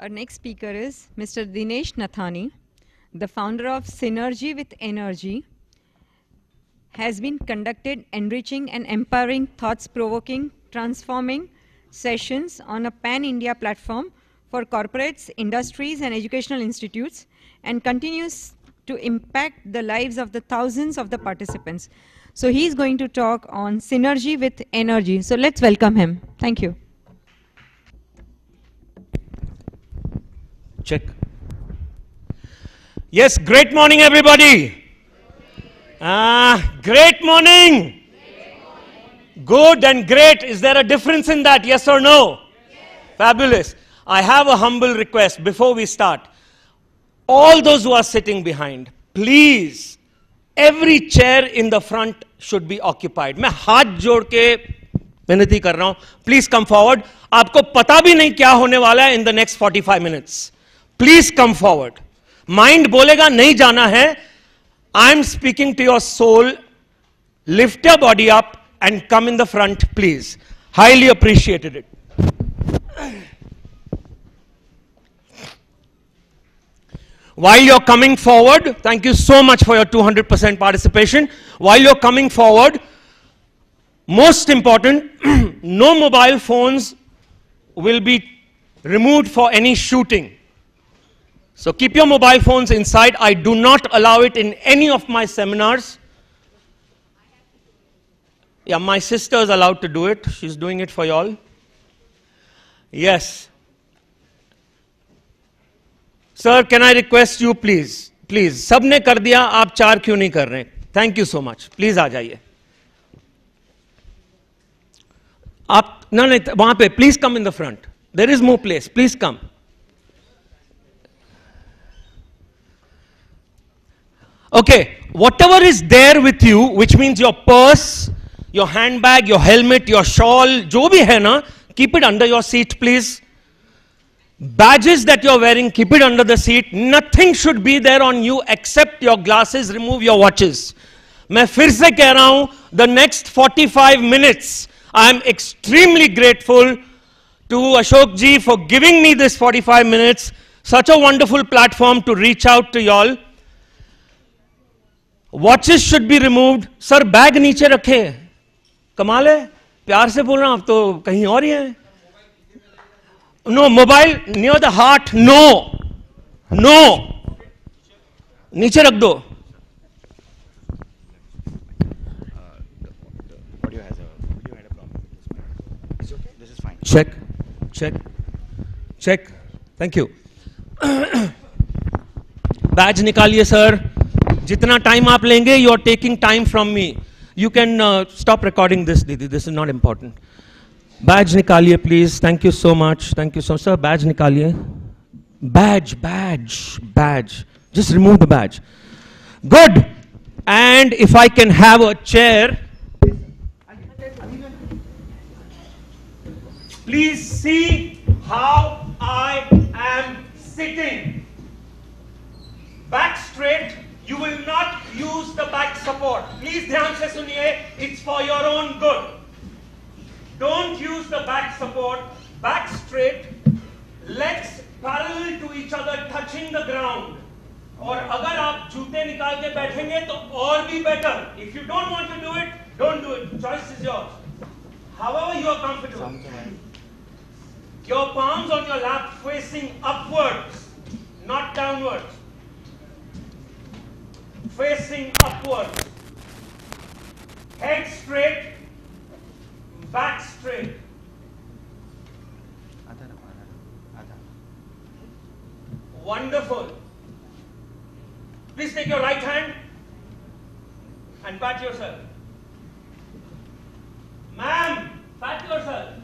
Our next speaker is Mr. Dinesh Nathani, the founder of Synergy with Energy. Has been conducted enriching and empowering thoughts-provoking, transforming sessions on a pan-India platform for corporates, industries and educational institutes, and continues to impact the lives of the thousands of the participants. So he's going to talk on Synergy with Energy. So let's welcome him. Thank you. Check. Yes, great morning, everybody. Great morning. Good and great. Is there a difference in that? Yes or no? Yes. Fabulous. I have a humble request before we start. All those who are sitting behind, please, every chair in the front should be occupied. मैं हाथ जोड़ के विनती कर रहा हूं. Please come forward. आपको पता भी नहीं क्या होने वाला है in the next 45 minutes. Please come forward. Mind बोलेगा नहीं जाना है. I am speaking to your soul. Lift your body up and come in the front, please. Highly appreciated it. While you're coming forward, thank you so much for your 200% participation. While you're coming forward, most important, no mobile phones will be removed for any shooting. So keep your mobile phones inside. I do not allow it in any of my seminars. Yeah, my sister is allowed to do it. She's doing it for y'all. Yes. Sir, can I request you please? Please. सबने कर दिया, आप चार क्यों नहीं कर रहे? Thank you so much. Please आ जाइए. आप नहीं वहां पे. Please come in the front. There is more place. Please come. Okay, whatever is there with you, which means your purse, your handbag, your helmet, your shawl, जो भी है ना, keep it under your seat, please. Badges that you're wearing, keep it under the seat. Nothing should be there on you except your glasses. Remove your watches. मैं फिर से कह रहा हूं, the next 45 minutes, I am extremely grateful to Ashok ji for giving me this 45 minutes. Such a wonderful platform to reach out to y'all. Watches should be removed. Sir, bag नीचे रखे. कमाल है. प्यार से बोल रहा हूं, आप तो कहीं और ही हैं. No, mobile near the heart. No. No. नीचे रख दो. Audio had a problem. It's okay. This is fine. Check. Check. Check. Thank you. Badge निकालिए सर. जितना टाइम आप लेंगे, you are taking time from me. You can stop recording this, Didi. This is not important. Badge निकालिए, please. Thank you so much. Thank you so much. Sir, badge निकालिए. Badge. Just remove the badge. Good. And if I can have a chair. Please see how I am sitting. Back straight. You will not use the back support. Please ध्यान से सुनिए. It's for your own good. Don't use the back support. Back straight. Legs parallel to each other, touching the ground. और अगर आप जूते निकाल के बैठेंगे तो और भी better. If you don't want to do it, don't do it. Choice is yours. However you are comfortable. Your palms on your lap facing upwards, not downwards. Facing upwards. Head straight, back straight. Wonderful. Please take your right hand and pat yourself. Ma'am, pat yourself.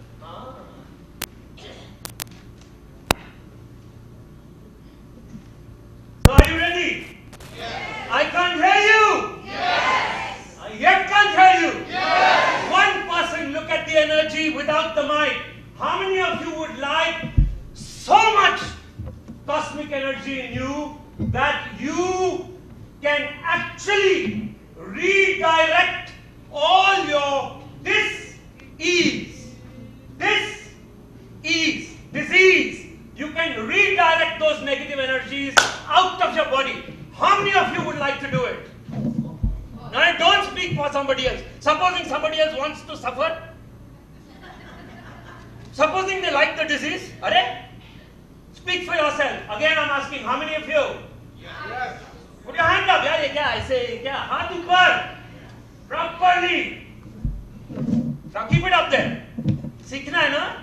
So are you ready? Yes. I can't hear you. Yes. I yet can't hear you. Yes. One person, look at the energy without the mic. How many of you would like so much cosmic energy in you that you can actually redirect all your disease? You can redirect those negative energies out of your body. How many of you would like to do it? Now, don't speak for somebody else. Supposing somebody else wants to suffer. Supposing they like the disease. Are? Speak for yourself. Again, I'm asking, how many of you? Yes. Put your hand up. Yeah, yeah, I say, yeah. Haath upar. Properly. Now keep it up there. Seekhna hai na?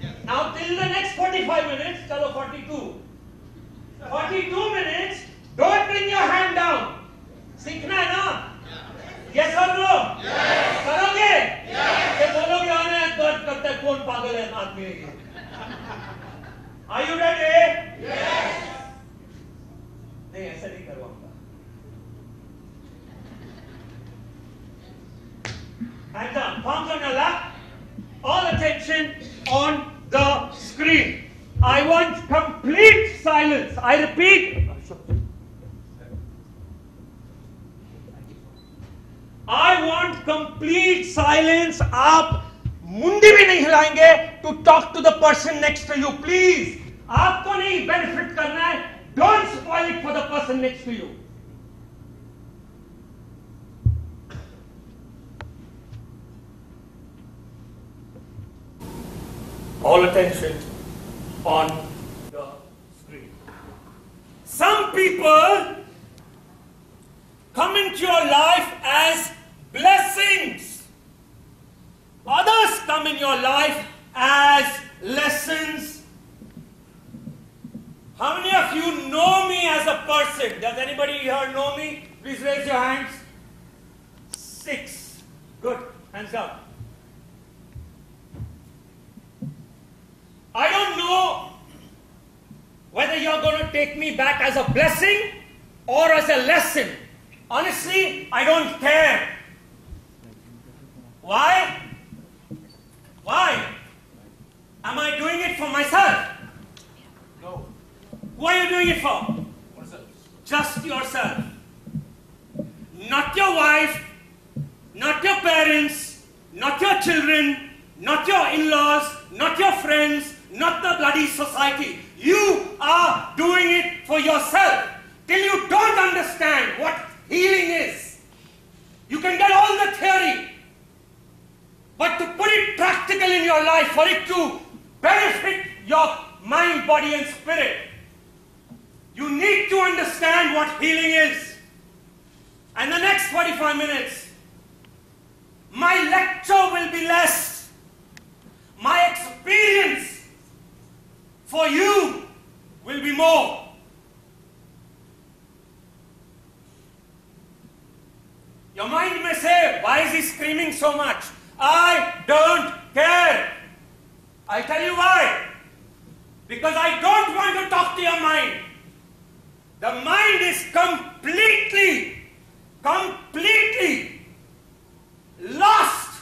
Yes. Now till the next 45 minutes, chalo 42. 42 minutes, don't bring your hand down. Seekhna hai na? Yes or no? Yes. करोगे? Yes. ये बोलोगे आने दर्द करता है कौन पागल है आदमी है ये? Are you ready? Yes. नहीं ऐसा नहीं करवाऊंगा. Hands down, palms on your lap. All attention on the screen. I want complete silence. I repeat. I want complete silence. आप मुंडी भी नहीं हिलाएंगे to talk to the person next to you, please. आपको नहीं benefit करना है. Don't spoil it for the person next to you. All attention on the screen. Some people come into your life as blessings. Others come in your life as lessons. How many of you know me as a person? Does anybody here know me? Please raise your hands. 6. Good. Hands up. I don't know whether you're going to take me back as a blessing or as a lesson. Honestly, I don't care. Why? Why? Am I doing it for myself? No. Who are you doing it for? Yourself. Just yourself. Not your wife, not your parents, not your children, not your in-laws, not your friends, not the bloody society. You are doing it for yourself. Till you don't understand what healing is. You can get all the theory, but to put it practical in your life, for it to benefit your mind, body and spirit, you need to understand what healing is. And the next 45 minutes, my lecture will be less. My experience for you will be more. Your mind may say, why is he screaming so much? I don't care. I'll tell you why. Because I don't want to talk to your mind. The mind is completely lost.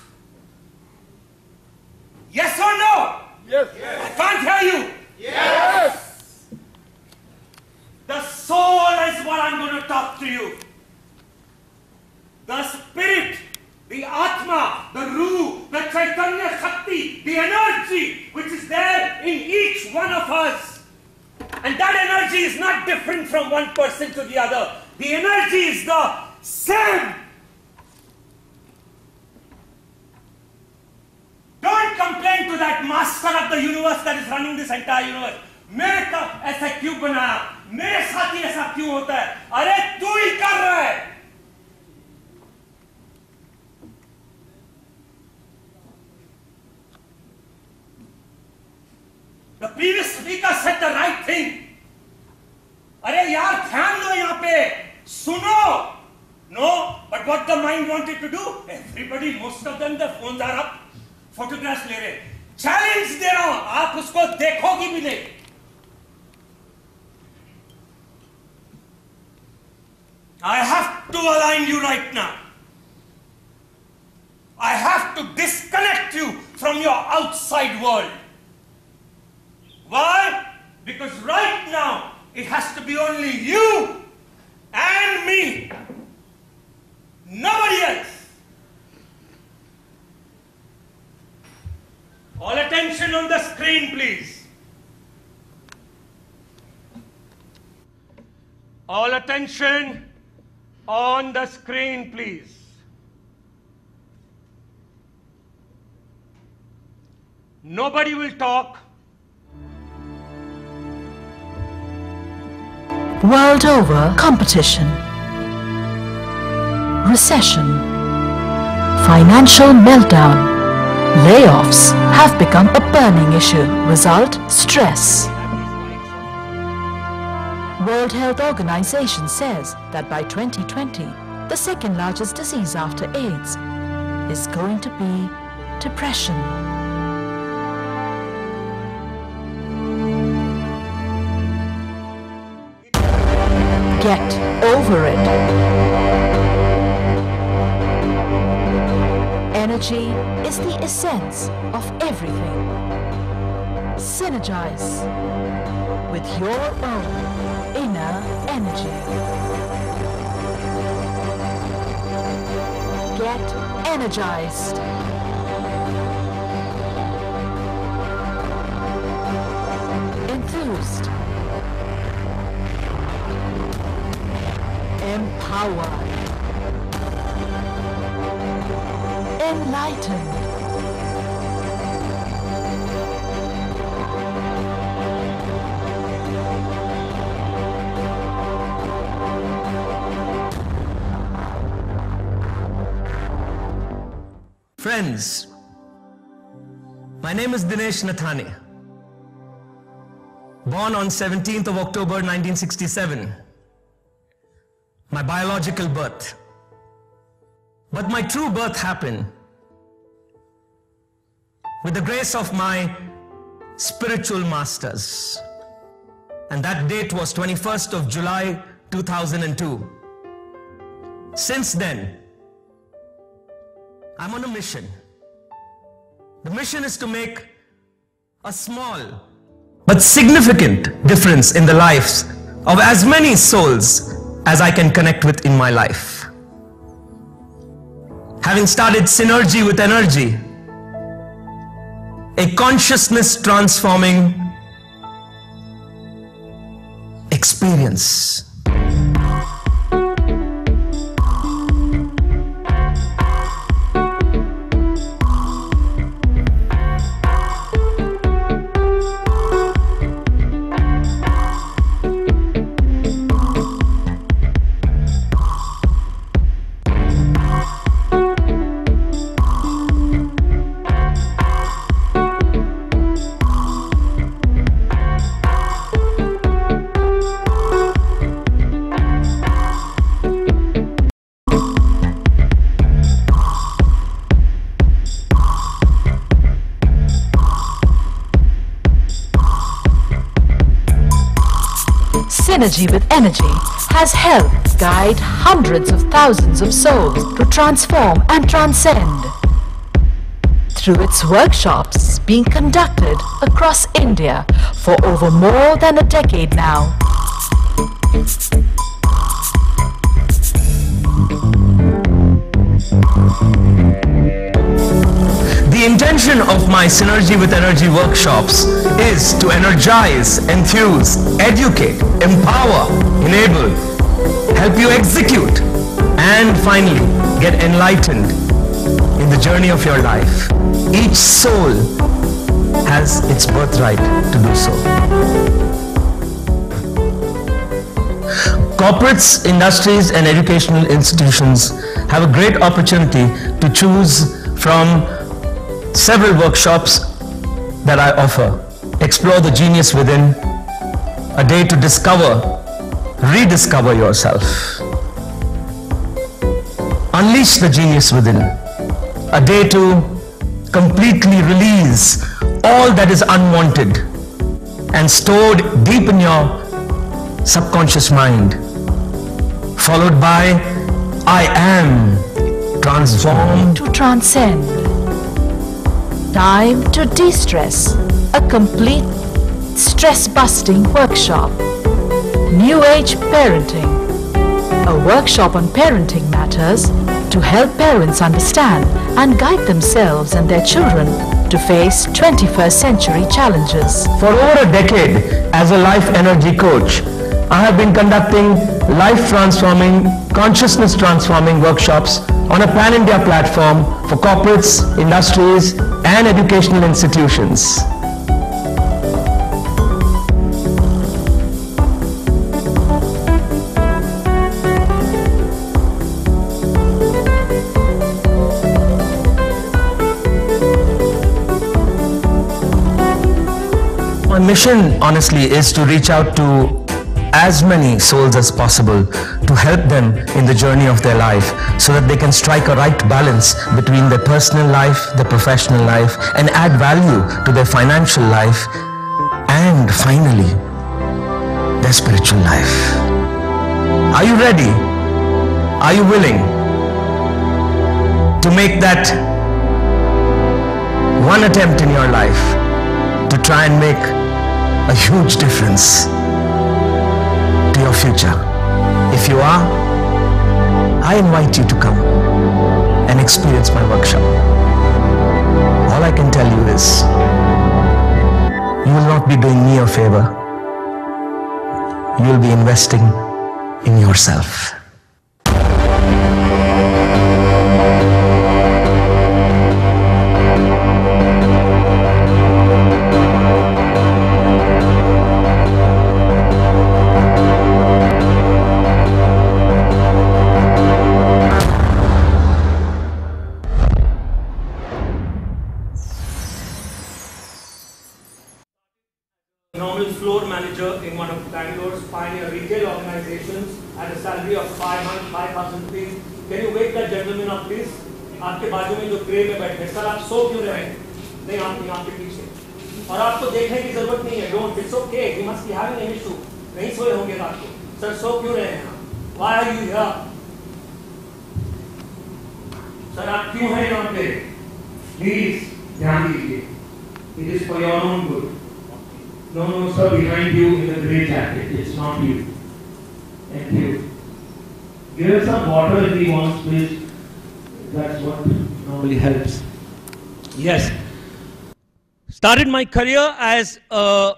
Yes or no? Yes. I can't hear you. Yes. The soul is what I'm going to talk to you. The spirit, the Atma, the Ruh, the Chaitanya Shakti, the energy which is there in each one of us. And that energy is not different from one person to the other. The energy is the same. Don't complain to that master of the universe that is running this entire universe. मेरे का ऐसा क्यों बनाया? मेरे साथ ही ऐसा क्यों होता है? अरे तू ही कर रहा है. The previous speaker said the right thing. अरे यार ध्यान दो यहाँ पे, सुनो. No, but what the mind wanted to do? Everybody, most of them, their phones are up, photographs ले रहे. Challenge दे रहा हूँ, आप उसको देखोगी भी नहीं. I have to align you right now. I have to disconnect you from your outside world. Why? Because right now, it has to be only you and me. Nobody else. All attention on the screen, please. All attention on the screen, please. Nobody will talk. World over, competition, recession, financial meltdown, layoffs have become a burning issue. Result, stress. World Health Organization says that by 2020, the second largest disease after AIDS is going to be depression. Get over it. Energy is the essence of everything. Synergize with your own inner energy. Get energized. Enthused. Empowered. Enlightened. Friends, my name is Dinesh Nathani. Born on 17th of October 1967. My biological birth. But my true birth happened with the grace of my spiritual masters. And that date was 21st of July 2002. Since then, I'm on a mission. The mission is to make a small but significant difference in the lives of as many souls as I can connect with in my life. Having started Synergy with Energy, a consciousness transforming experience. Synergy with Energy has helped guide hundreds of thousands of souls to transform and transcend. Through its workshops being conducted across India for over more than a decade now. The intention of my Synergy with Energy workshops is to energize, enthuse, educate, empower, enable, help you execute, and finally get enlightened in the journey of your life. Each soul has its birthright to do so. Corporates, industries, and educational institutions have a great opportunity to choose from several workshops that I offer. Explore the genius within, a day to discover, rediscover yourself. Unleash the genius within, a day to completely release all that is unwanted and stored deep in your subconscious mind, followed by I am transformed to transcend. Time to de-stress, a complete stress-busting workshop. New Age Parenting, a workshop on parenting matters to help parents understand and guide themselves and their children to face 21st century challenges. For over a decade, as a life energy coach, I have been conducting life-transforming, consciousness-transforming workshops on a pan-India platform for corporates, industries, and educational institutions. My mission, honestly, is to reach out to as many souls as possible to help them in the journey of their life so that they can strike a right balance between their personal life, their professional life, and add value to their financial life and finally their spiritual life. Are you ready? Are you willing to make that one attempt in your life to try and make a huge difference to your future? If you are, I invite you to come and experience my workshop. All I can tell you is, you will not be doing me a favor. You will be investing in yourself. Normal floor manager in one of Bangalore's pioneer retail organizations at a salary of 5,000 rupees. Can you wake that gentleman up, please? आपके बाजू में जो tray में बैठे sir, आप सो क्यों रहे हैं? नहीं, आपके पीछे। और आपको देखने की जरूरत नहीं है। Don't, it's okay. You must be having an issue. नहीं सोए होंगे रात को। सर, सो क्यों रहे हैं आप? Why are you here? Sir, आप क्यों हैं यहाँ पे? Please, ध्यान दीजिए। It is for your own good. No, sir, behind you in the grey jacket. It's not you. Thank you. Give us some water if he wants, please. That's what normally helps. Yes. Started my career as a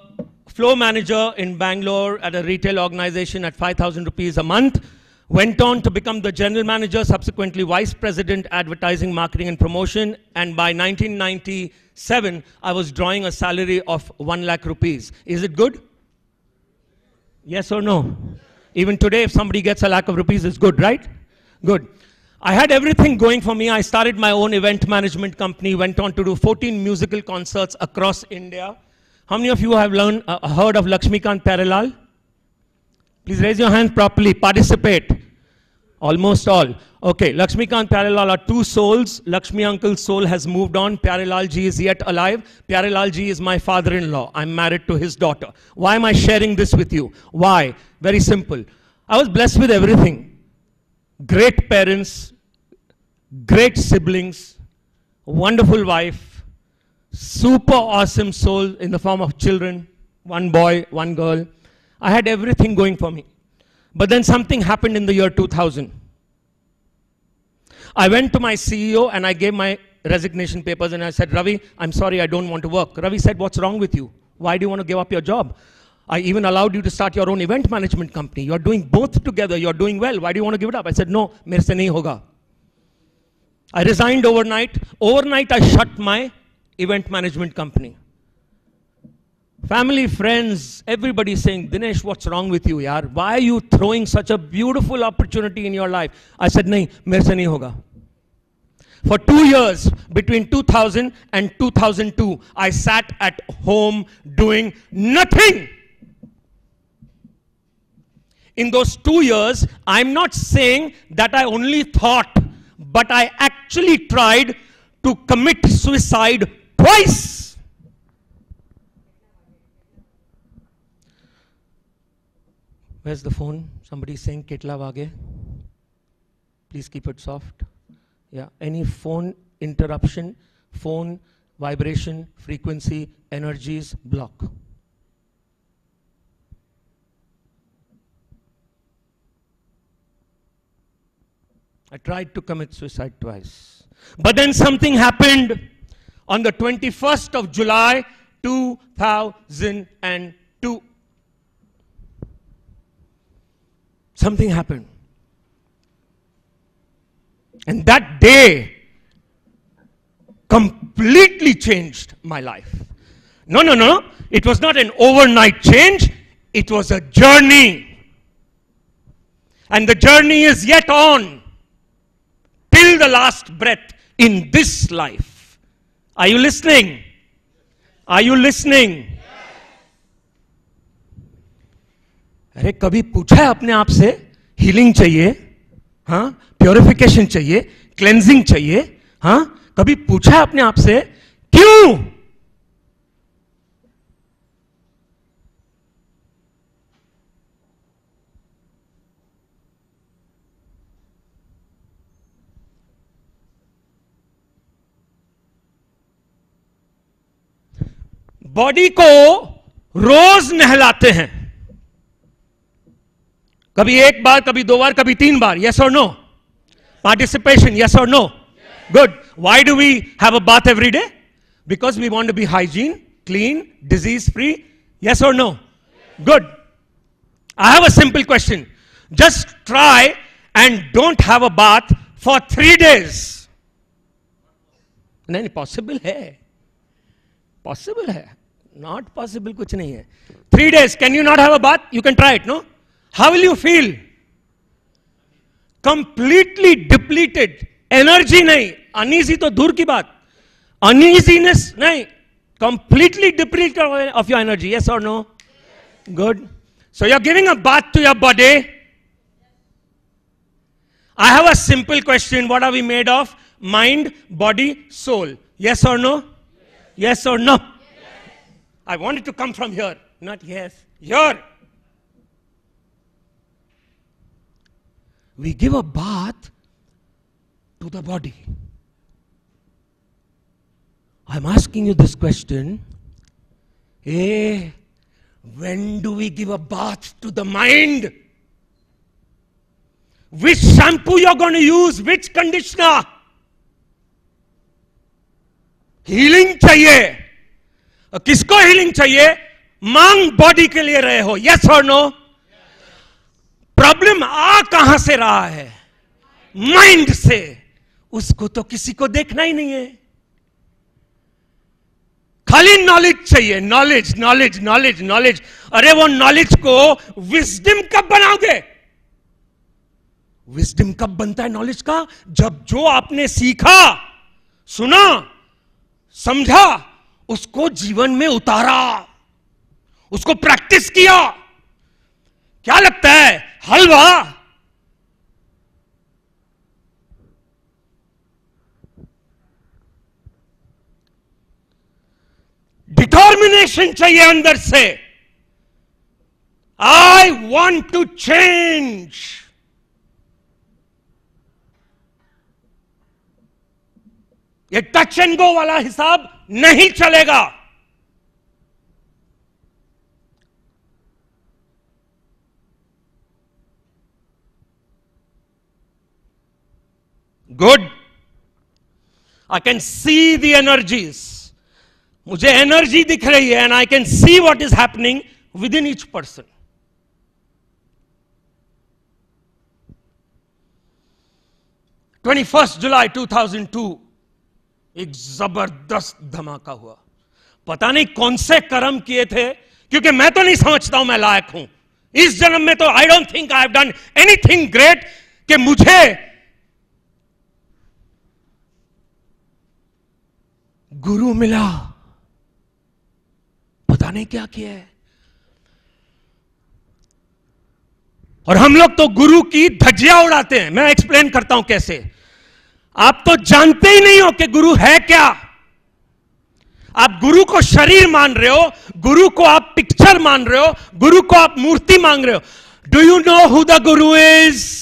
floor manager in Bangalore at a retail organization at 5,000 rupees a month. Went on to become the general manager, subsequently vice president, advertising, marketing and promotion. And by 1997, I was drawing a salary of 1 lakh rupees. Is it good? Yes or no? Even today, if somebody gets 1 lakh of rupees, it's good, right? Good. I had everything going for me. I started my own event management company, went on to do 14 musical concerts across India. How many of you have heard of Lakshmikant Pyarelal? Please raise your hand properly, participate. Almost all. Okay, Lakshmikant Pyarelal are two souls. Lakshmi uncle's soul has moved on. Pyarelal ji is yet alive. Pyarelal ji is my father-in-law. I'm married to his daughter. Why am I sharing this with you? Why? Very simple. I was blessed with everything. Great parents, great siblings, wonderful wife, super awesome soul in the form of children, one boy, one girl. I had everything going for me. But then something happened in the year 2000. I went to my CEO and I gave my resignation papers and I said, Ravi, I'm sorry, I don't want to work. Ravi said, what's wrong with you? Why do you want to give up your job? I even allowed you to start your own event management company. You're doing both together. You're doing well. Why do you want to give it up? I said, no, mere se nahi hoga. I resigned overnight. Overnight, I shut my event management company. Family, friends, everybody saying, Dinesh, what's wrong with you, yaar? Why are you throwing such a beautiful opportunity in your life? I said, nahi, mere se nahi hoga. For 2 years, between 2000 and 2002, I sat at home doing nothing. In those 2 years, I'm not saying that I only thought, but I actually tried to commit suicide twice. Where's the phone? Somebody saying Ketla Vage. Please keep it soft. Yeah, any phone interruption, phone vibration, frequency, energies, block. I tried to commit suicide twice. But then something happened on the 21st of July, 2002. something happened. And that day completely changed my life. No. It was not an overnight change. It was a journey. And the journey is yet on till the last breath in this life. Are you listening? Are you listening? अरे कभी पूछा है अपने आप से healing चाहिए, हाँ, purification चाहिए, क्लेंजिंग चाहिए, हाँ, कभी पूछा है अपने आप से क्यों? बॉडी को रोज नहलाते हैं, कभी एक बार, कभी 2 बार, कभी 3 बार. Yes or no? Participation, yes or no? Good. Why do we have a bath every day? Because we want to be hygiene, clean, disease free. Yes or no? Good. I have a simple question. Just try and don't have a bath for 3 days. नहीं, possible है. Possible है. Not possible कुछ नहीं है. 3 days, can you not have a bath? You can try it, no? How will you feel? Completely depleted. Energy नहीं. Uneasy तो दूर की बात. Uneasiness नहीं. Completely depleted of your energy. Yes or no? Good. So you're giving a bath to your body. I have a simple question. What are we made of? Mind, body, soul. Yes or no? Yes or no? I want it to come from here. Not yes. Here. We give a bath to the body. I'm asking you this question. When do we give a bath to the mind? Which shampoo you're going to use? Which conditioner? Healing चाहिए. किसको healing चाहिए? मांग body के लिए रहे हो. Yes or no? Problem आ कहां से रहा है? माइंड से. उसको तो किसी को देखना ही नहीं है. खाली नॉलेज चाहिए. Knowledge knowledge knowledge knowledge. अरे वो नॉलेज को विजडम कब बनाओगे? विजडम कब बनता है नॉलेज का? जब जो आपने सीखा, सुना, समझा, उसको जीवन में उतारा, उसको प्रैक्टिस किया. क्या लगता है? हलवा? डिटर्मिनेशन चाहिए अंदर से. I want to change. ये टच एंड गो वाला हिसाब नहीं चलेगा. Good. I can see the energies. मुझे एनर्जी दिख रही है and I can see what is happening within each person. July 21, 2002 एक जबरदस्त धमाका हुआ. पता नहीं कौन से कर्म किए थे, क्योंकि मैं तो नहीं समझता हूं मैं लायक हूं. इस जन्म में तो I don't think I have done anything great कि मुझे गुरु मिला. पता नहीं क्या किया है. और हम लोग तो गुरु की धज्जियां उड़ाते हैं. मैं एक्सप्लेन करता हूं कैसे. आप तो जानते ही नहीं हो कि गुरु है क्या. आप गुरु को शरीर मान रहे हो, गुरु को आप पिक्चर मान रहे हो, गुरु को आप मूर्ति मान रहे हो. Do you know who the Guru is?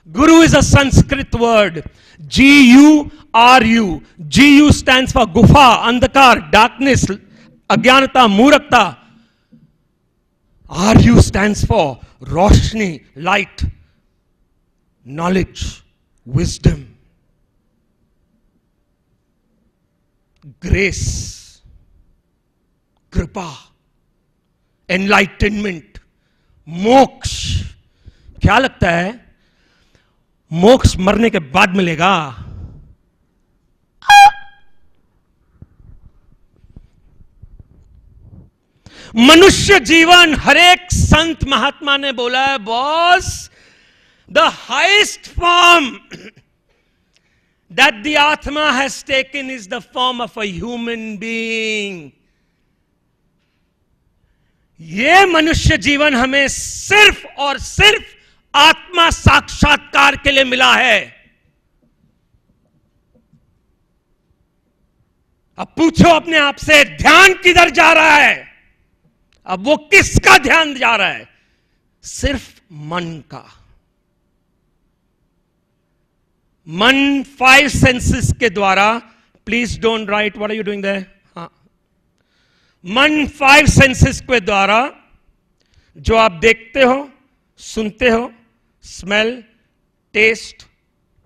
Guru is a Sanskrit word. G-U-R-U. G-U stands for Gufa, Andhakar, darkness, Agyanata, Murakta. R-U stands for Roshni, light, knowledge, wisdom, grace, kripa, enlightenment, मोक्ष। क्या लगता है मोक्ष मरने के बाद मिलेगा? मनुष्य जीवन, हर एक संत महात्मा ने बोला है boss, the highest form that the atma has taken is the form of a human being. ये मनुष्य जीवन हमें सिर्फ और सिर्फ आत्मा साक्षात्कार के लिए मिला है। अब पूछो अपने आप से, ध्यान किधर जा रहा है? अब वो किसका ध्यान जा रहा है? सिर्फ मन का। मन 5 सेंसेस के द्वारा, please don't write, what are you doing there? हाँ, मन 5 सेंसेस के द्वारा जो आप देखते हो, सुनते हो, smell, taste,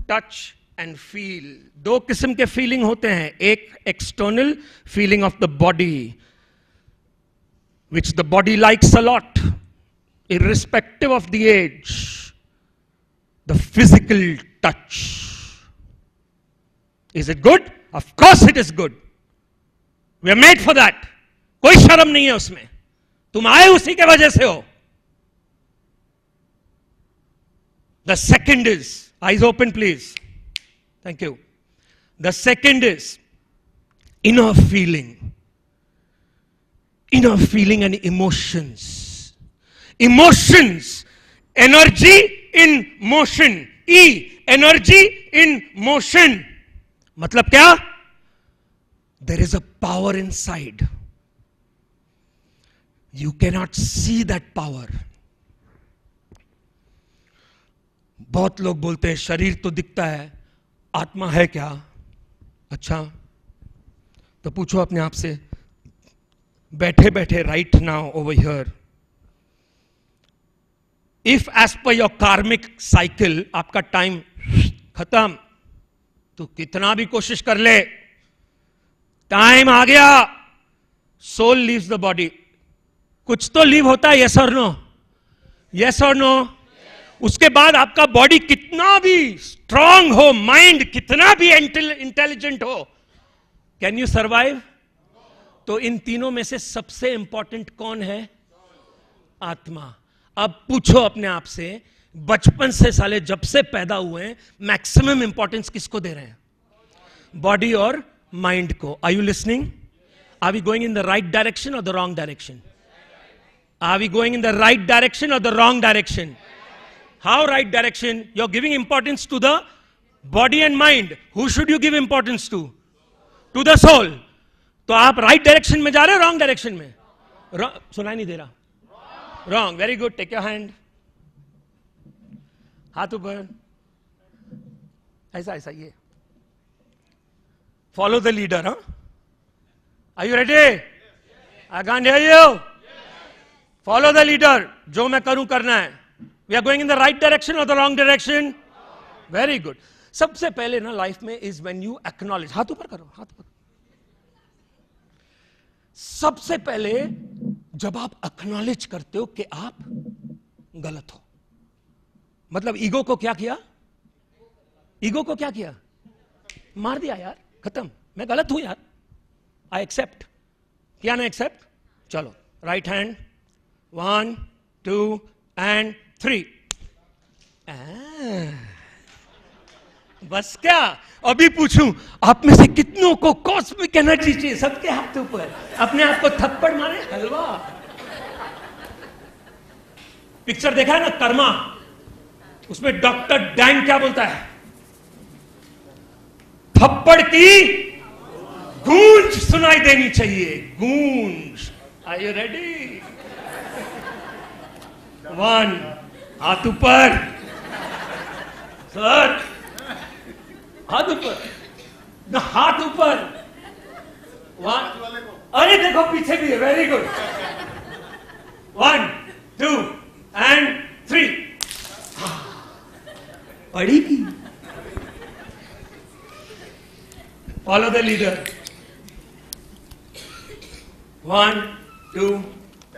touch and feel. 2 किस्म के फीलिंग होते हैं। एक external feeling of the body, which the body likes a lot, irrespective of the age. The physical touch. Is it good? Of course it is good. We are made for that. कोई शर्म नहीं है उसमें, तुम आए उसी के वजह से हो। The second is, eyes open please. Thank you. The second is inner feeling. Inner feeling and emotions. Emotions, energy in motion. E, energy in motion. मतलब क्या? There is a power inside. You cannot see that power. बहुत लोग बोलते हैं शरीर तो दिखता है, आत्मा है क्या? अच्छा, तो पूछो अपने आप से, बैठे बैठे right now over here, if as per your karmic cycle आपका टाइम खत्म, तो कितना भी कोशिश कर ले, टाइम आ गया, सोल लीव्स द बॉडी। कुछ तो लीव होता है, यस और नो? यस और नो? उसके बाद आपका बॉडी कितना भी स्ट्रांग हो, माइंड कितना भी इंटेलिजेंट हो, कैन यू सर्वाइव? तो इन तीनों में से सबसे इंपॉर्टेंट कौन है? आत्मा। अब पूछो अपने आप से, बचपन से साले जब से पैदा हुए हैं, मैक्सिमम इंपॉर्टेंस किसको दे रहे हैं? बॉडी और माइंड को। Are you listening? Are we going in the right direction और the wrong direction? Are we going in the right direction और the wrong direction? How right direction? You are giving importance to the body and mind. Who should you give importance to? To the soul. तो आप right direction में जा रहे हो, wrong direction में? सुनाई नहीं दे रहा? Wrong. Very good, take your hand, हाथ ऊपर, ऐसा ऐसा, ये फॉलो द लीडर। हाँ, are you ready? I can't hear you. Follow the leader. जो मैं करूं करना है। We are going in the right direction और the wrong direction? Very good. सबसे पहले ना लाइफ में इज व्हेन यू एक्नॉलेज, हाथ ऊपर करो, हाथ ऊपर। सबसे पहले जब आप एक्नॉलेज करते हो कि आप गलत हो, मतलब ईगो को क्या किया? ईगो को क्या किया? मार दिया यार, खत्म, मैं गलत हूं यार, आई एक्सेप्ट। क्या ना एक्सेप्ट? चलो राइट हैंड, 1 2 एंड 3। बस क्या? अभी पूछूं आप में से कितनों को कॉस्मिक एनर्जी चाहिए? सबके हाथ ऊपर। अपने आप को थप्पड़ मारे, हलवा। पिक्चर देखा है ना कर्मा? उसमें डॉक्टर डैंग क्या बोलता है? थप्पड़ की गूंज सुनाई देनी चाहिए, गूंज। Are you ready? 1, हाथ ऊपर, सर हाथ ऊपर, हाथ ऊपर, 1, अरे देखो पीछे भी है, वेरी गुड, 1 2 एंड 3। पड़ेगी। फॉलो द लीडर, 1 2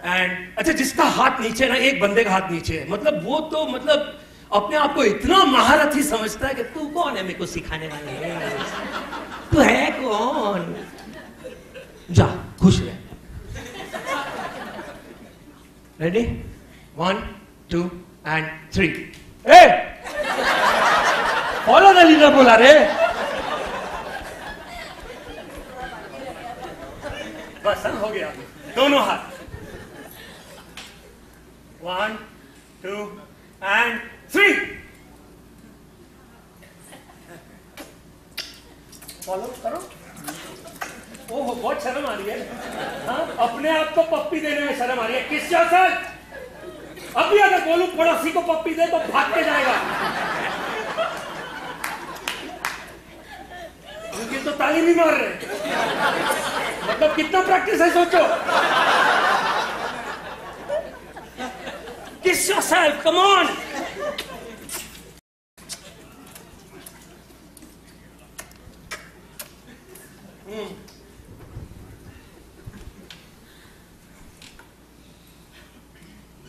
एंड अच्छा, जिसका हाथ नीचे ना, एक बंदे का हाथ नीचे है, मतलब वो तो मतलब अपने आप को इतना महारथी समझता है कि तू कौन है मेरे को सिखाने वाला, तू है कौन, जा खुश रह। Ready, 1 2 and 3। A follow the leader बोला रे। बस हो गया, दोनों हाथ। 1 2 and 3। फॉलो करो। ओहो, बहुत शर्म आ रही है। हाँ, अपने आप को पप्पी देने में शर्म आ रही है। किस से अभी अगर बोलूं पड़ोसी को पप्पी दे तो भाग के जाएगा, उनकी तो ताली नहीं मार रहे। मतलब कितना प्रैक्टिस है सोचो। किस yourself, come on।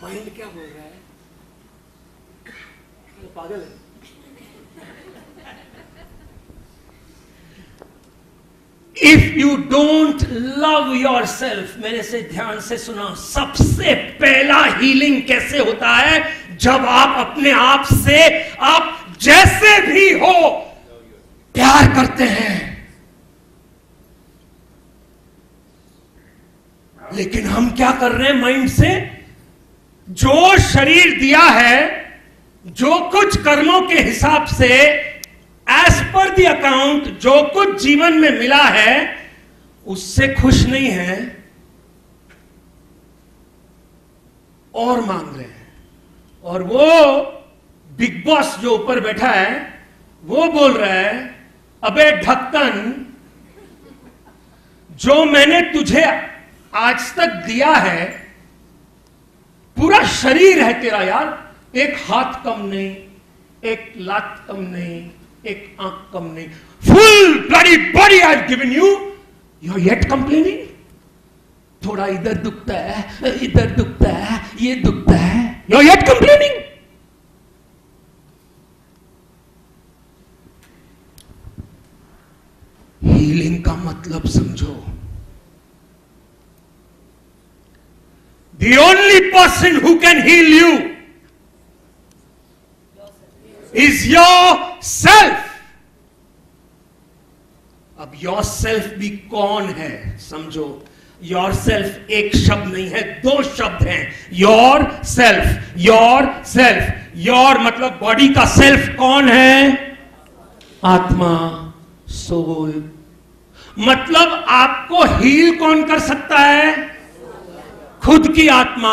माइंड क्या बोल रहा है, तो पागल है। If you don't love your self, मेरे से ध्यान से सुना, सबसे पहला हीलिंग कैसे होता है, जब आप अपने आप से, आप जैसे भी हो, प्यार करते हैं। लेकिन हम क्या कर रहे हैं माइंड से, जो शरीर दिया है, जो कुछ कर्मों के हिसाब से एज पर द अकाउंट जो कुछ जीवन में मिला है, उससे खुश नहीं है और मांग रहे हैं। और वो बिग बॉस जो ऊपर बैठा है वो बोल रहा है, अबे ढक्कन, जो मैंने तुझे आज तक दिया है, पूरा शरीर है तेरा यार, एक हाथ कम नहीं, एक लात कम नहीं, एक आंख कम नहीं, full bloody body I have given you, you are yet complaining. थोड़ा इधर दुखता है, इधर दुखता है, ये दुखता है, you are yet complaining. Healing का मतलब समझो। The only person who can heal you is yourself। अब yourself भी कौन है समझो। yourself एक शब्द नहीं है, दो शब्द हैं, yourself, yourself। your मतलब बॉडी का सेल्फ कौन है, आत्मा, सोल। मतलब आपको हील कौन कर सकता है, खुद की आत्मा।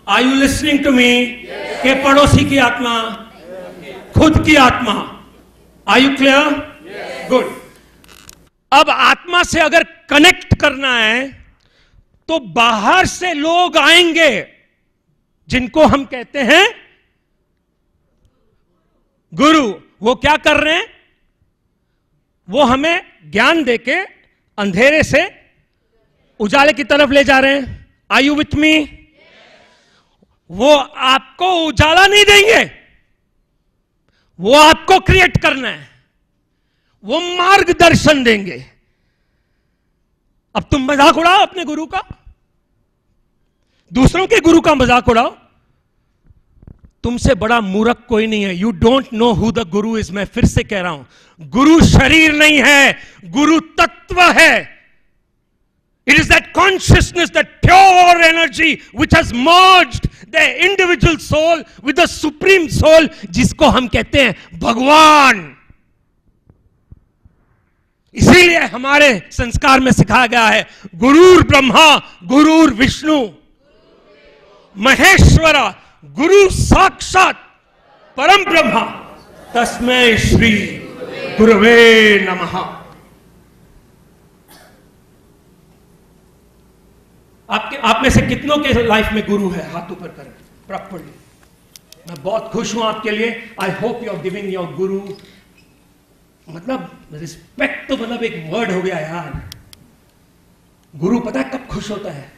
Are you listening to me? के पड़ोसी की आत्मा, खुद की आत्मा। Are you clear? गुड। अब आत्मा से अगर कनेक्ट करना है तो बाहर से लोग आएंगे जिनको हम कहते हैं गुरु। वो क्या कर रहे हैं, वो हमें ज्ञान देके अंधेरे से उजाले की तरफ ले जा रहे हैं। Are you with me? वो आपको उजाला नहीं देंगे, वो आपको क्रिएट करना है, वो मार्गदर्शन देंगे। अब तुम मजाक उड़ाओ अपने गुरु का, दूसरों के गुरु का मजाक उड़ाओ, तुमसे बड़ा मूर्ख कोई नहीं है। You don't know who the Guru is. मैं फिर से कह रहा हूं, गुरु शरीर नहीं है, गुरु तत्व है। It is that consciousness, that pure energy which has merged the individual soul with the supreme soul, जिसको हम कहते हैं भगवान। इसीलिए हमारे संस्कार में सिखाया गया है, गुरुर ब्रह्मा गुरुर विष्णु महेश्वरा, गुरु साक्षात परम ब्रह्मा तस्मै श्री गुरवे नमः। आप में से कितनों के लाइफ में गुरु है, हाथ ऊपर करें प्रॉपर्ली। मैं बहुत खुश हूं आपके लिए। I hope you are giving your guru, मतलब रिस्पेक्ट तो मतलब एक वर्ड हो गया यार। गुरु पता है कब खुश होता है,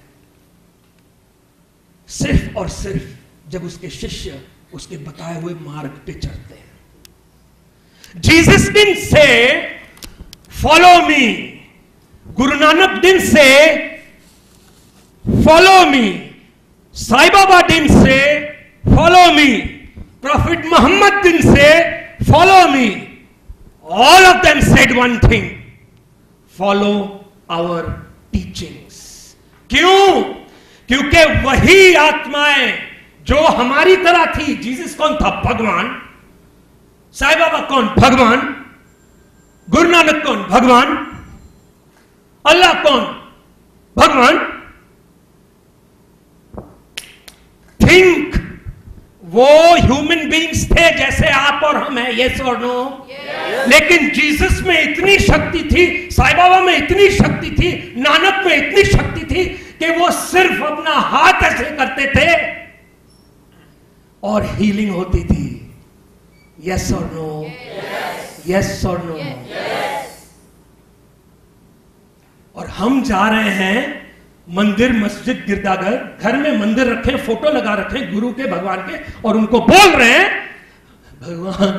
सिर्फ और सिर्फ जब उसके शिष्य उसके बताए हुए मार्ग पे चलते हैं। Jesus didn't say follow me, Guru Nanak didn't say follow me, Sai Baba didn't say follow me, prophet Mohammad didn't say follow me. All of them said one thing, follow our teachings. क्यों? क्योंकि वही आत्माएं जो हमारी तरह थी। जीसस कौन था? भगवान। साईं बाबा कौन? भगवान। गुरु नानक कौन? भगवान। अल्लाह कौन? भगवान। थिंक, वो ह्यूमन बीइंग्स थे जैसे आप और हम हैं, यस और नो? लेकिन जीसस में इतनी शक्ति थी, साईं बाबा में इतनी शक्ति थी, नानक में इतनी शक्ति थी कि वो सिर्फ अपना हाथ ऐसे करते थे और हीलिंग होती थी। यस और नो? यस और नो? और हम जा रहे हैं मंदिर, मस्जिद, गिरजाघर, घर में मंदिर रखे, फोटो लगा रखे गुरु के, भगवान के, और उनको बोल रहे हैं भगवान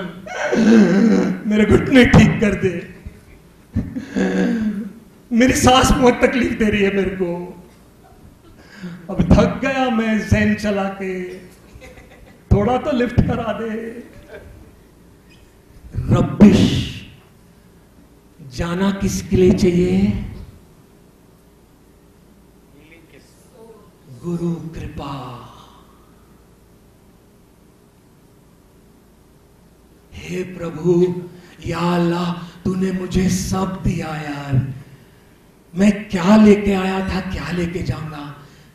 मेरे घुटने ठीक कर दे, मेरी सांस बहुत तकलीफ दे रही है मेरे को, अब थक गया मैं ज़ेन चला के, थोड़ा तो लिफ्ट करा दे। रब्बिश। जाना किसके लिए चाहिए? गुरु कृपा। हे प्रभु, या अल्लाह, तूने मुझे सब दिया यार, मैं क्या लेके आया था, क्या लेके जाऊंगा,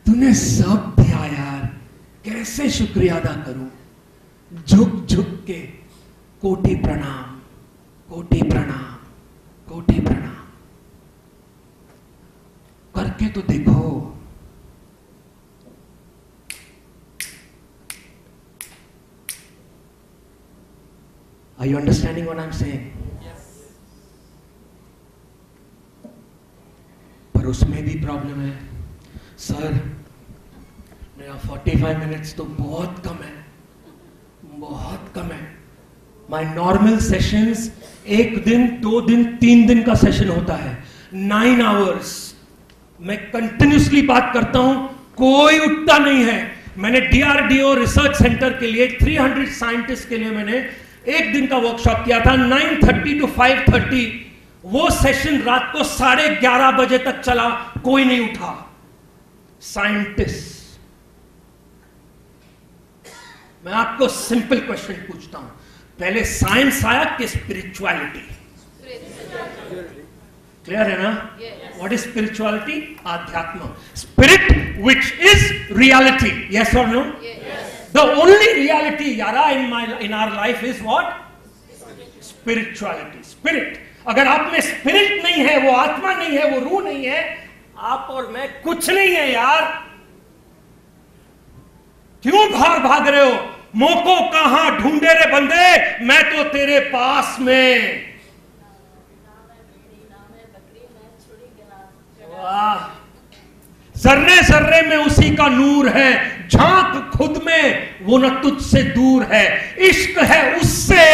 तूने सब दिया यार, कैसे शुक्रिया अदा करूं? झुक झुक के कोटि प्रणाम, कोटि प्रणाम, कोटि प्रणाम करके तो देखो। Are you understanding what I'm saying? Yes. पर उसमें भी प्रॉब्लम है। सर, मेरा 45 मिनट्स तो बहुत कम है, बहुत कम है। माय नॉर्मल सेशंस 1 दिन, 2 दिन, 3 दिन का सेशन होता है, 9 आवर्स। मैं कंटिन्यूसली बात करता हूं, कोई उठता नहीं है। मैंने DRDO रिसर्च सेंटर के लिए 300 साइंटिस्ट के लिए मैंने 1 दिन का वर्कशॉप किया था, 9:30 to 5:30। वो सेशन रात को 11:30 बजे तक चला, कोई नहीं उठा। साइंटिस्ट। मैं आपको सिंपल क्वेश्चन पूछता हूं, पहले साइंस आया कि स्पिरिचुअलिटी? क्लियर है ना? What is spirituality? आध्यात्म। Spirit which is reality. Yes और no? The only reality, Yara, in our life is what? Spirituality. Spirit. अगर आप में स्पिरिट नहीं है, वो आत्मा नहीं है, वो रूह नहीं है, आप और मैं कुछ नहीं है यार। क्यों बाहर भाग रहे हो? मोको कहां ढूंढे रे बंदे, मैं तो तेरे पास में। वाह, जर्रे जर्रे में उसी का नूर है, झांक खुद में, वो न तुझसे दूर है। इश्क है उससे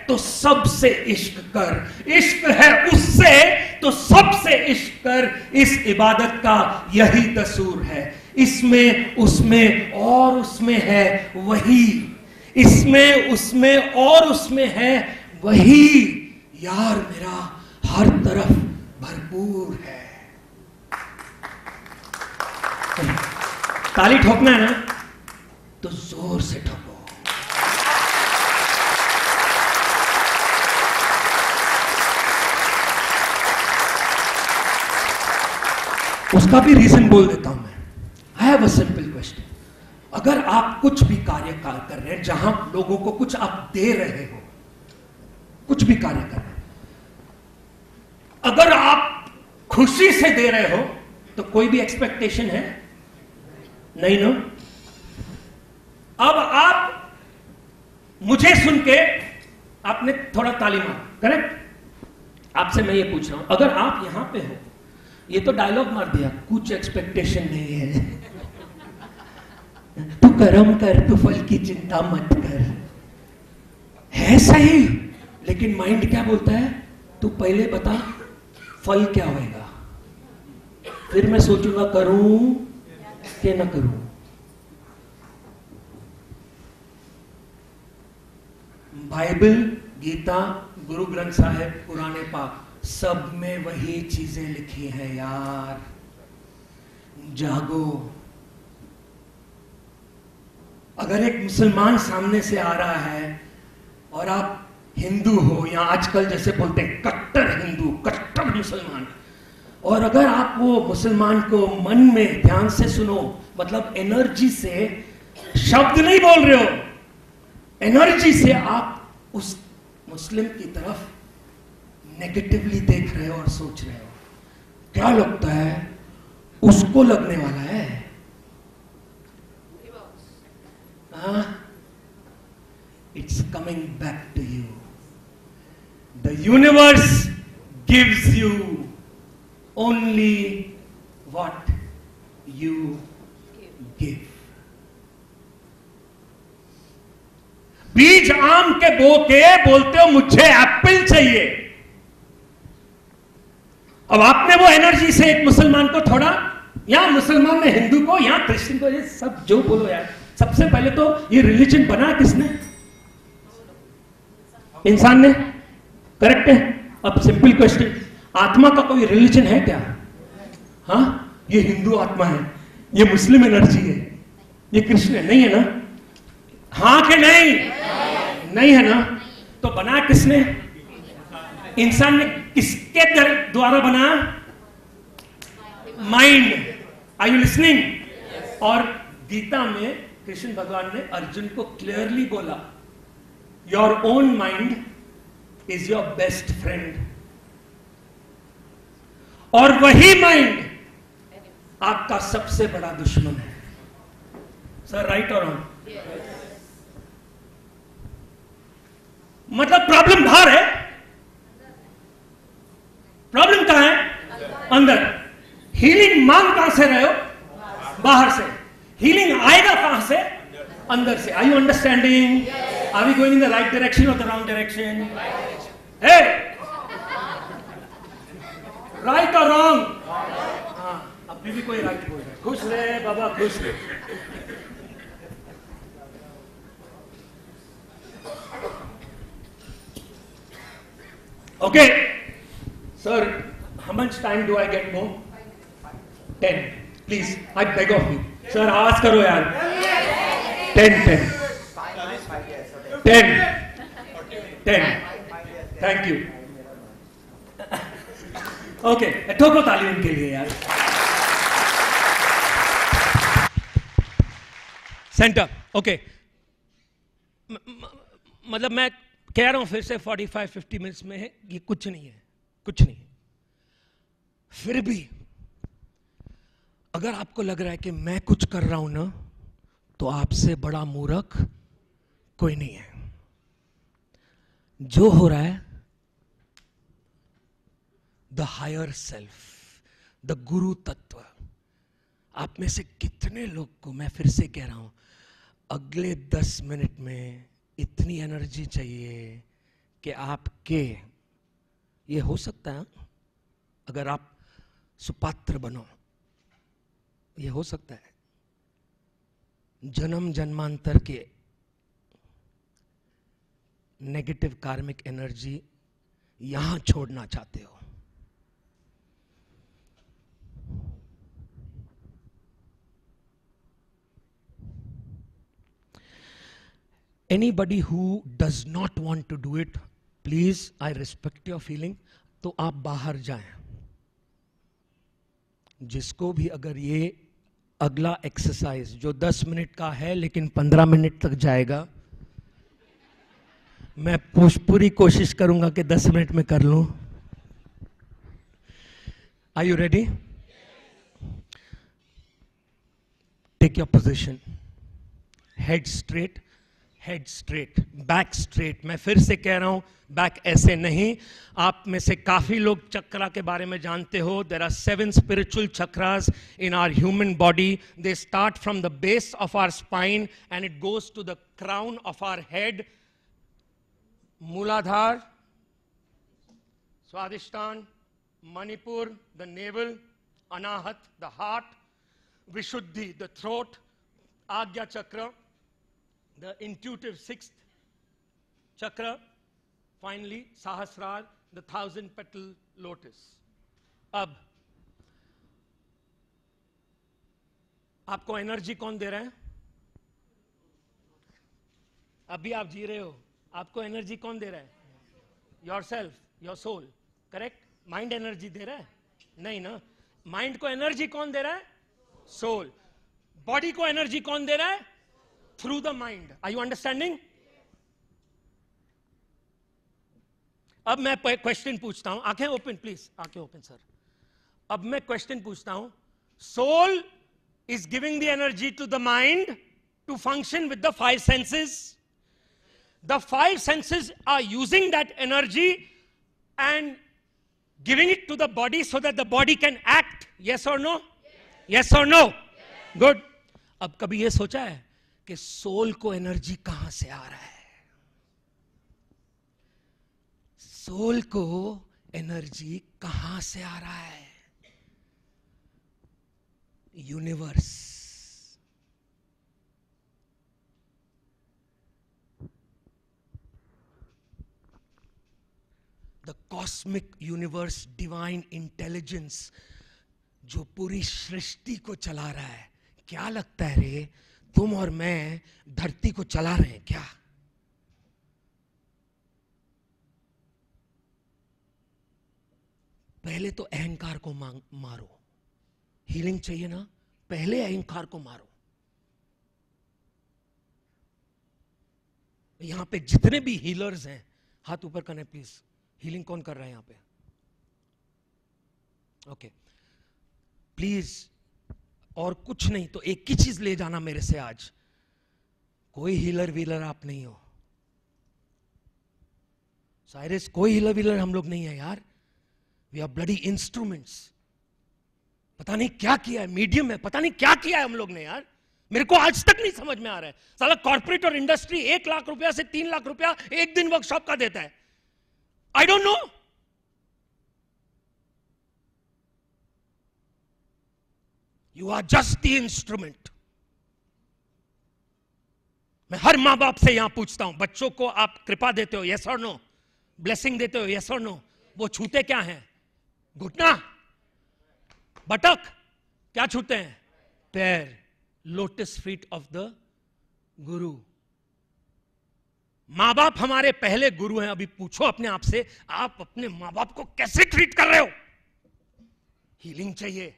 तो सबसे इश्क कर, इश्क है उससे तो सबसे इश्क कर। इस इबादत का यही दसूर है, इसमें उसमें और उसमें है वही, इसमें उसमें और उसमें है वही। यार मेरा हर तरफ भरपूर है। ताली ठोकना है ना, तो जोर से ठोको। उसका भी रीजन बोल देता हूं मैं। I have a simple question. अगर आप कुछ भी कार्य कर रहे हैं, जहां लोगों को कुछ आप दे रहे हो, कुछ भी कार्य कर रहे हैं, अगर आप खुशी से दे रहे हो तो कोई भी एक्सपेक्टेशन है नहीं ना? अब आप मुझे सुन के आपने थोड़ा ताली मारा, करेक्ट? आपसे मैं ये पूछ रहा हूं, अगर आप यहां पे हो, ये तो डायलॉग मार दिया, कुछ एक्सपेक्टेशन नहीं है कर्म कर, तू फल की चिंता मत कर। है सही, लेकिन माइंड क्या बोलता है? तू पहले बता फल क्या होएगा, फिर मैं सोचूंगा करूं कि ना करूं। बाइबल, गीता, गुरु ग्रंथ साहिब, पुराने पाक, सब में वही चीजें लिखी हैं यार। जागो। अगर एक मुसलमान सामने से आ रहा है और आप हिंदू हो, या आजकल जैसे बोलते हैं कट्टर हिंदू, कट्टर मुसलमान, और अगर आप वो मुसलमान को मन में ध्यान से सुनो, मतलब एनर्जी से, शब्द नहीं बोल रहे हो, एनर्जी से आप उस मुस्लिम की तरफ नेगेटिवली देख रहे हो और सोच रहे हो, क्या लगता है उसको लगने वाला है? It's coming back to you. The universe gives you only what you give. बीज आम के बो के बोलते हो मुझे एप्पल चाहिए। अब आपने वो एनर्जी से एक मुसलमान को थोड़ा, या मुसलमान ने हिंदू को, या क्रिश्चियन को, ये सब जो बोलो यार, सबसे पहले तो ये रिलीजन बना किसने? इंसान ने, करेक्ट है? अब सिंपल क्वेश्चन, आत्मा का कोई रिलीजन है क्या? हाँ, ये हिंदू आत्मा है, ये मुस्लिम एनर्जी है, ये कृष्ण है, नहीं है ना? हाँ कि नहीं? नहीं है ना? तो बना किसने? इंसान ने किसके द्वारा बना? माइंड। Are you listening? और गीता में कृष्ण भगवान ने अर्जुन को क्लियरली बोला, your own mind is your best friend. और वही माइंड आपका सबसे बड़ा दुश्मन है। सर, राइट और रॉन्ग? मतलब प्रॉब्लम बाहर है, प्रॉब्लम कहां है? अंदर। हीलिंग मांग कहां से रहे हो? बाहर से। हीलिंग आएगा कहां से? अंदर से। Are you understanding? Are we going in the right direction और the wrong direction? Hey, right और रॉन्ग? हाँ, अभी भी कोई राइट बोल रहा है। खुश रहे बाबा, खुश रहे। Okay, sir, how much time do I get more? 10. Please, I beg of you. Sir, आवाज करो यार. 10. 10. Thank you. Okay, ठोको ताली उनके लिए यार. Center. Okay. मतलब मैं कह रहा हूं फिर से 45-50 मिनट्स में है, ये कुछ नहीं है, कुछ नहीं। फिर भी अगर आपको लग रहा है कि मैं कुछ कर रहा हूं ना, तो आपसे बड़ा मूर्ख कोई नहीं है। जो हो रहा है, द हायर सेल्फ, द गुरु तत्व, आप में से कितने लोग को मैं फिर से कह रहा हूं, अगले 10 मिनट में इतनी एनर्जी चाहिए कि आपके, ये हो सकता है अगर आप सुपात्र बनो, ये हो सकता है जन्म जन्मांतर के नेगेटिव कार्मिक एनर्जी यहां छोड़ना चाहते हो। Anybody who does not want to do it, please, I respect your feeling, तो आप बाहर जाएं। जिसको भी अगर ये अगला एक्सरसाइज जो 10 मिनट का है लेकिन 15 मिनट तक जाएगा, मैं पूरी कोशिश करूंगा कि 10 मिनट में कर लूं। Are you ready? Take your position. Head straight. Head straight, back straight. मैं फिर से कह रहा हूं, बैक ऐसे नहीं। आप में से काफी लोग चक्रा के बारे में जानते हो। There are 7 spiritual chakras in our human body. They start from the base of our spine and it goes to the crown of our head. Muladhara, Swadhisthana, Manipura, the navel, Anahata, the heart, Vishuddhi, the throat, Ajna chakra, the intuitive 6th chakra, finally Sahasrara, the 1000 petal lotus. अब आपको energy कौन दे रहा है? अभी आप जी रहे हो, आपको एनर्जी कौन दे रहा है? Yourself, your soul, correct? Mind energy दे रहा है? नहीं ना। माइंड को एनर्जी कौन दे रहा है? सोल। बॉडी को एनर्जी कौन दे रहा है? Through the mind. Are you understanding? अब मैं क्वेश्चन पूछता हूं, आंखें ओपन प्लीज, आंखें ओपन सर। अब मैं क्वेश्चन पूछता हूं, soul is giving the energy to the mind to function with the 5 senses. The 5 senses are using that energy and giving it to the body so that the body can act. Yes or no? Yes or no? Good. अब कभी ये सोचा है कि soul को energy कहां से आ रहा है? सोल को एनर्जी कहां से आ रहा है? Universe. The cosmic universe, divine intelligence जो पूरी सृष्टि को चला रहा है। क्या लगता है रे, तुम और मैं धरती को चला रहे हैं क्या? पहले तो अहंकार को मारो। हीलिंग चाहिए ना, पहले अहंकार को मारो। यहां पे जितने भी हीलर्स हैं, हाथ ऊपर करने प्लीज। हीलिंग कौन कर रहा है यहां पे? ओके प्लीज, और कुछ नहीं तो एक ही चीज ले जाना मेरे से आज, कोई हीलर वीलर आप नहीं हो। साइरस, कोई हीलर वीलर हम लोग नहीं है यार। We are bloody instruments. पता नहीं क्या किया है, मीडियम है, पता नहीं क्या किया है हम लोग ने यार। मेरे को आज तक नहीं समझ में आ रहा है। साला कॉर्पोरेट और इंडस्ट्री 1 लाख रुपया से 3 लाख रुपया एक दिन वर्कशॉप का देता है। I don't know. You are just the instrument. मैं हर मां बाप से यहां पूछता हूं, बच्चों को आप कृपा देते हो? यस और नो? ब्लेसिंग देते हो? यस और नो? वो छूते क्या हैं? घुटना, बटक, क्या छूते हैं? पैर। लोटस फीट ऑफ द गुरु। मां बाप हमारे पहले गुरु हैं। अभी पूछो अपने आप से, आप अपने मां बाप को कैसे ट्रीट कर रहे हो? हीलिंग चाहिए।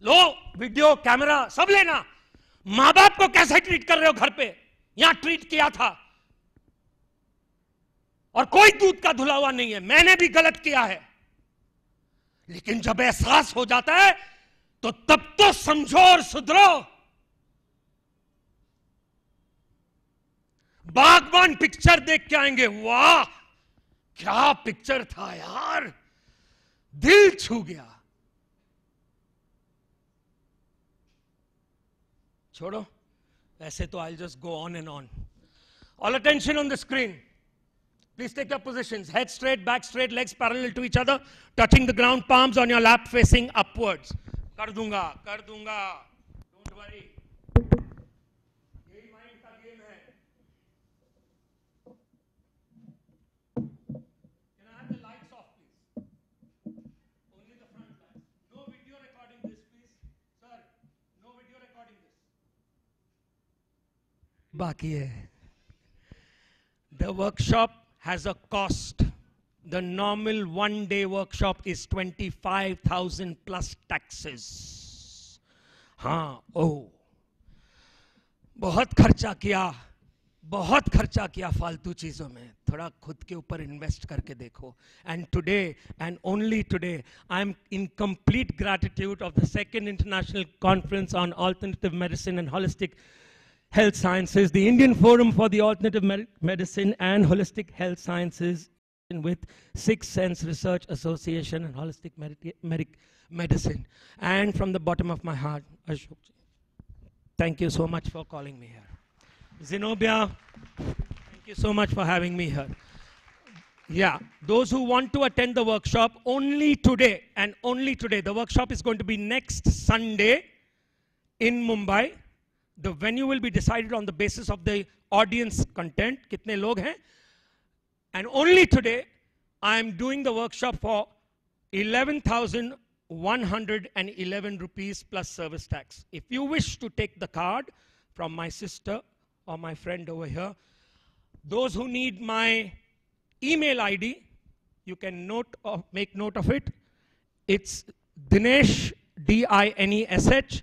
लो वीडियो, कैमरा सब लेना। मां बाप को कैसे ट्रीट कर रहे हो घर पे? यहां ट्रीट किया था और कोई दूध का धुला हुआ नहीं है। मैंने भी गलत किया है, लेकिन जब एहसास हो जाता है तो तब तो समझो और सुधरो। बागबान पिक्चर देख के आएंगे, वाह क्या पिक्चर था यार, दिल छू गया। छोड़ो, ऐसे तो I'll just go on and on. All attention on the screen. Please take your positions. Head straight, back straight, legs parallel to each other, touching the ground, palms on your lap facing upwards. कर दूंगा, कर दूंगा. Don't worry. यही mind का game है. Can I have the lights off, please? Only the front lights. No video recording this, please. Sir, no video recording this. बाकी है. The workshop has a cost. The normal one-day workshop is 25,000 plus taxes. हाँ, ओ बहुत खर्चा किया बहुत खर्चा किया फालतू चीजों में, थोड़ा खुद के ऊपर इन्वेस्ट करके देखो. And today and only today I am in complete gratitude of the second international conference on alternative medicine and holistic health sciences, the Indian Forum for the Alternative Medicine and Holistic Health Sciences, with Sixth Sense Research Association and Holistic Medicine. And from the bottom of my heart, Ashok ji, thank you so much for calling me here. Zenobia, thank you so much for having me here. Yeah, those who want to attend the workshop, only today and only today, the workshop is going to be next Sunday in Mumbai. The venue will be decided on the basis of the audience content. Kitne log hain? And only today, I am doing the workshop for 11,111 rupees plus service tax. If you wish to take the card from my sister or my friend over here, those who need my email ID, you can make note of it. It's Dinesh, DINESH,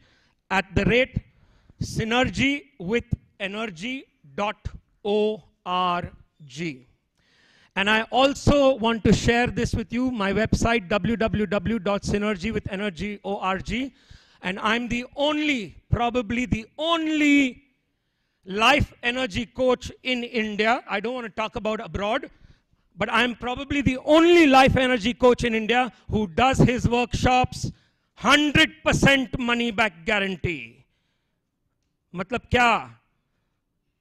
@synergywithtenergy.org. And I also want to share this with you, my website www.synergywithtenergy.org. And I'm the only, probably the only life energy coach in India. I don't want to talk about abroad, but I'm probably the only life energy coach in India who does his workshops 100% money back guarantee. मतलब क्या?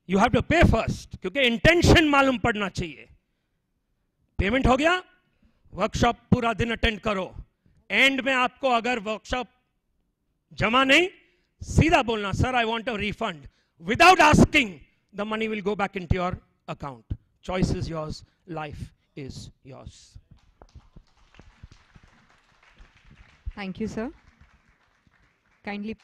You have to pay first, क्योंकि intention मालूम पड़ना चाहिए. Payment हो गया, workshop पूरा दिन अटेंड करो. एंड में आपको अगर वर्कशॉप जमा नहीं, सीधा बोलना, sir I want a refund. Without asking, the money will go back into your account. Choice is yours, life is yours. Thank you, sir. Kindly